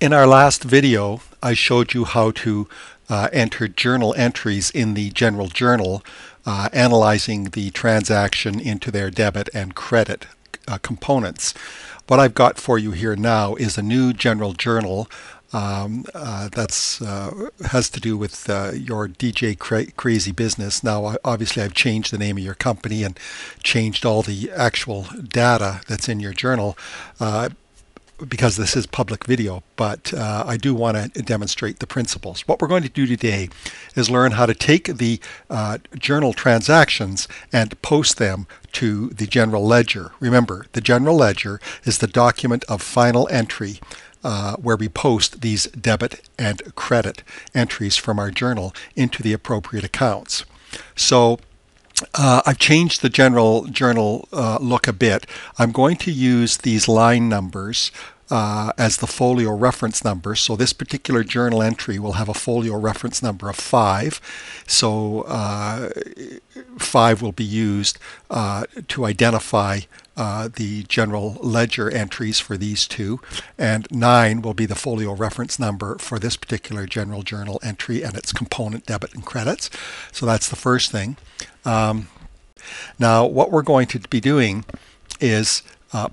In our last video, I showed you how to enter journal entries in the general journal, analyzing the transaction into their debit and credit components. What I've got for you here now is a new general journal that's has to do with your DJ Crazy business. Now, obviously, I've changed the name of your company and changed all the actual data that's in your journal. Because this is public video, but I do want to demonstrate the principles. What we're going to do today is learn how to take the journal transactions and post them to the general ledger. Remember, the general ledger is the document of final entry where we post these debit and credit entries from our journal into the appropriate accounts. So I've changed the general journal look a bit. I'm going to use these line numbers as the folio reference number. So this particular journal entry will have a folio reference number of 5. So 5 will be used to identify the general ledger entries for these two, and 9 will be the folio reference number for this particular general journal entry and its component debit and credits. So that's the first thing. Now, what we're going to be doing is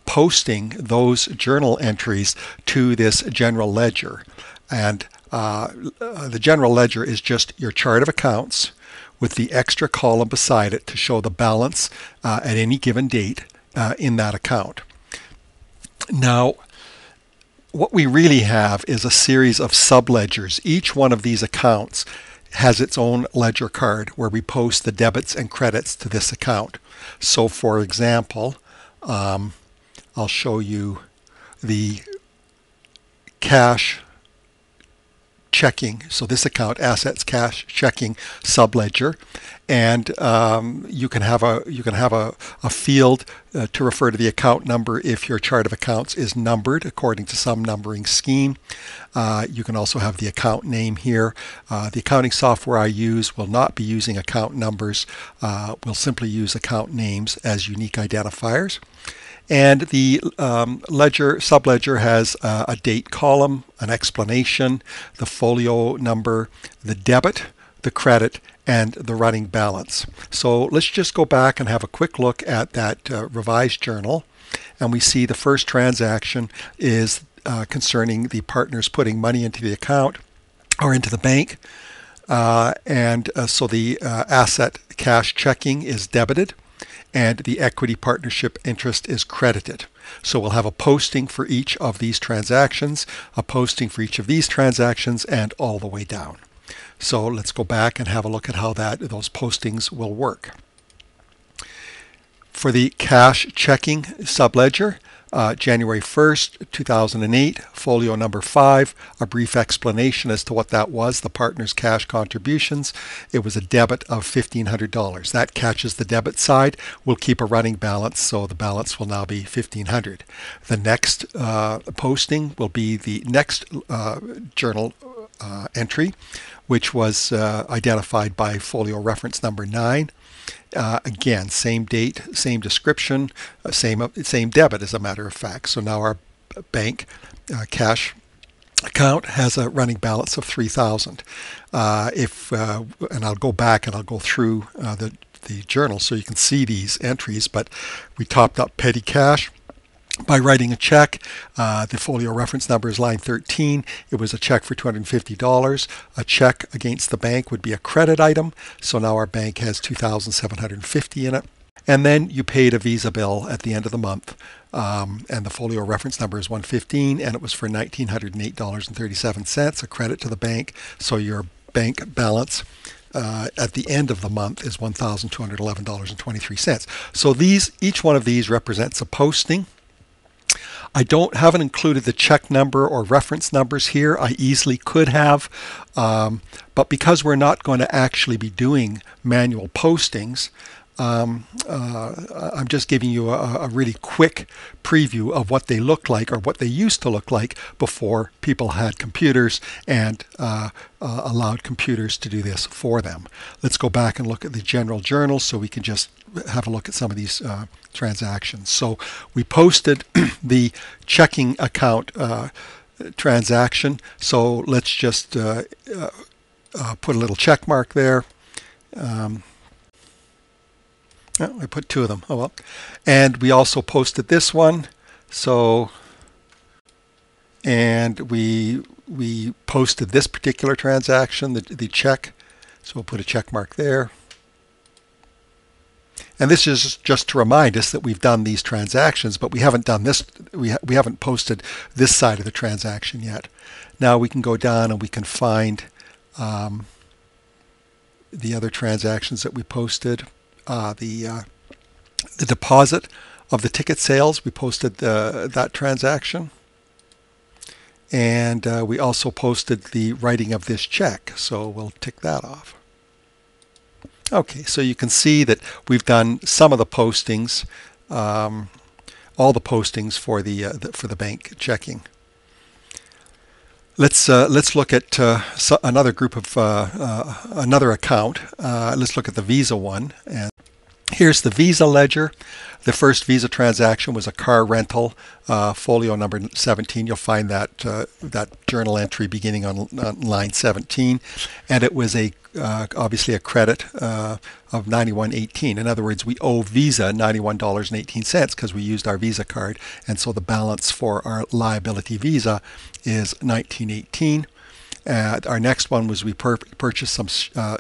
posting those journal entries to this general ledger. And the general ledger is just your chart of accounts with the extra column beside it to show the balance at any given date in that account. Now, what we really have is a series of subledgers. Each one of these accounts has its own ledger card where we post the debits and credits to this account. So for example, I'll show you the cash checking. So this account, assets cash checking subledger, and you can have a field to refer to the account number if your chart of accounts is numbered according to some numbering scheme. You can also have the account name here. The accounting software I use will not be using account numbers. We'll simply use account names as unique identifiers. And the subledger has a date column, an explanation, the folio number, the debit, the credit, and the running balance. So let's just go back and have a quick look at that revised journal. And we see the first transaction is concerning the partners putting money into the account or into the bank. So the asset cash checking is debited, and the equity partnership interest is credited. So we'll have a posting for each of these transactions, a posting for each of these transactions, and all the way down. So let's go back and have a look at how those postings will work. For the cash checking subledger, January 1st, 2008, folio number 5, a brief explanation as to what that was, the partner's cash contributions. It was a debit of $1,500. That catches the debit side. We'll keep a running balance, so the balance will now be $1,500. The next posting will be the next journal entry, which was identified by folio reference number 9. Again, same date, same description, same debit as a matter of fact. So now our bank cash account has a running balance of $3,000. And I'll go back and I'll go through the journal so you can see these entries, but we topped up petty cash by writing a check. The folio reference number is line 13. It was a check for $250. A check against the bank would be a credit item. So now our bank has $2,750 in it. And then you paid a Visa bill at the end of the month. And the folio reference number is 115, and it was for $1,908.37, a credit to the bank. So your bank balance at the end of the month is $1,211.23. So each one of these represents a posting. I haven't included the check number or reference numbers here. I easily could have, but because we're not going to actually be doing manual postings, I'm just giving you a really quick preview of what they look like, or what they used to look like before people had computers and allowed computers to do this for them. Let's go back and look at the general journal so we can just have a look at some of these transactions. So we posted the checking account transaction. So let's just put a little check mark there. Oh, I put two of them. Oh well. And we also posted this one. So, and we posted this particular transaction, the check. So we'll put a check mark there. And this is just to remind us that we've done these transactions, but we haven't done this. We haven't posted this side of the transaction yet. Now we can go down and we can find the other transactions that we posted. The deposit of the ticket sales, we posted that transaction. And we also posted the writing of this check, so we'll tick that off. Okay, so you can see that we've done some of the postings, all the postings for the bank checking. Let's look at another group of another account. Let's look at the Visa one. And here's the Visa ledger. The first Visa transaction was a car rental, folio number 17. You'll find that that journal entry beginning on line 17, and it was obviously a credit of $91.18. In other words, we owe Visa $91.18 because we used our Visa card, and so the balance for our liability Visa is $19.18. Our next one was we purchased some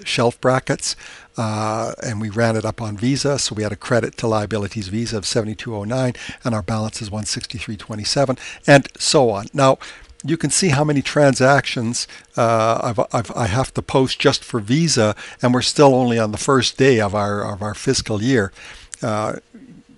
shelf brackets, and we ran it up on Visa, so we had a credit to liabilities Visa of $72.09, and our balance is $163.27, and so on. Now, you can see how many transactions I have to post just for Visa, and we're still only on the first day of our fiscal year.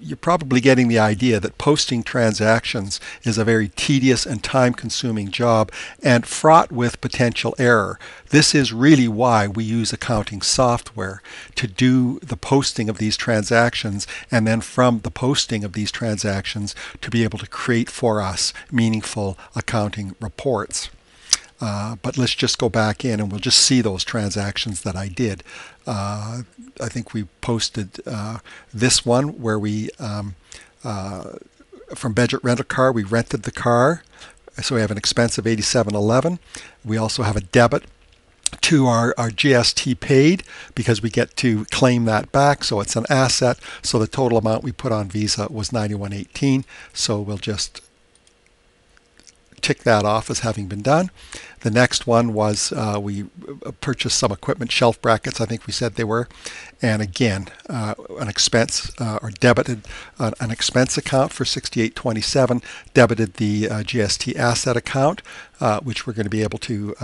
You're probably getting the idea that posting transactions is a very tedious and time-consuming job and fraught with potential error. This is really why we use accounting software to do the posting of these transactions, and then from the posting of these transactions to be able to create for us meaningful accounting reports. But let's just go back in and we'll just see those transactions that I did. I think we posted this one where we, from Budget Rental Car, we rented the car. So we have an expense of $87.11. We also have a debit to our GST paid because we get to claim that back. So it's an asset. So the total amount we put on Visa was $91.18. So we'll just tick that off as having been done. The next one was we purchased some equipment, shelf brackets, I think we said they were, and again an expense or debited an expense account for $68.27, debited the GST asset account, which we're going to be able to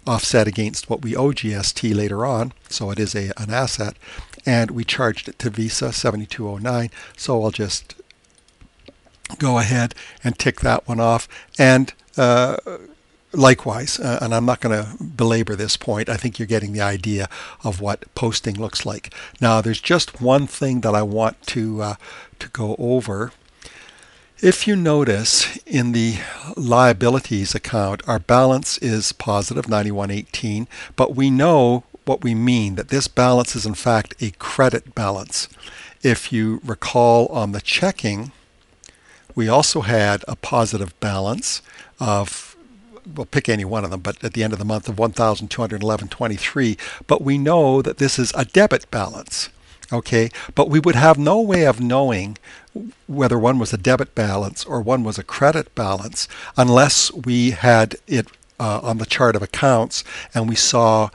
offset against what we owe GST later on, so it is an asset, and we charged it to Visa $72.09. So I'll just go ahead and tick that one off, and likewise, and I'm not going to belabor this point, I think you're getting the idea of what posting looks like. Now there's just one thing that I want to go over. If you notice in the liabilities account, our balance is positive $91.18, but we know what we mean, that this balance is in fact a credit balance. If you recall on the checking, we also had a positive balance of, we'll pick any one of them, but at the end of the month of $1,211.23. But we know that this is a debit balance, okay? But we would have no way of knowing whether one was a debit balance or one was a credit balance unless we had it on the chart of accounts and we saw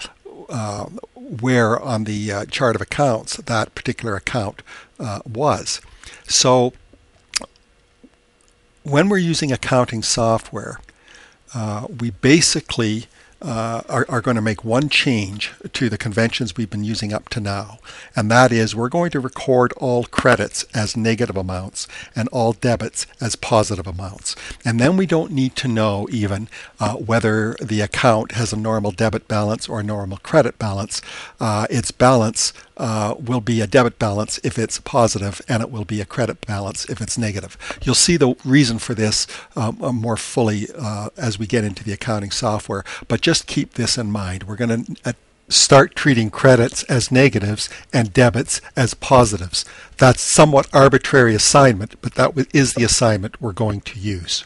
where on the chart of accounts that particular account was. So when we're using accounting software, we basically are going to make one change to the conventions we've been using up to now, and that is we're going to record all credits as negative amounts and all debits as positive amounts. And then we don't need to know even whether the account has a normal debit balance or a normal credit balance. Its balance will be a debit balance if it's positive, and it will be a credit balance if it's negative. You'll see the reason for this more fully as we get into the accounting software, but just keep this in mind. We're going to start treating credits as negatives and debits as positives. That's somewhat arbitrary assignment, but that is the assignment we're going to use.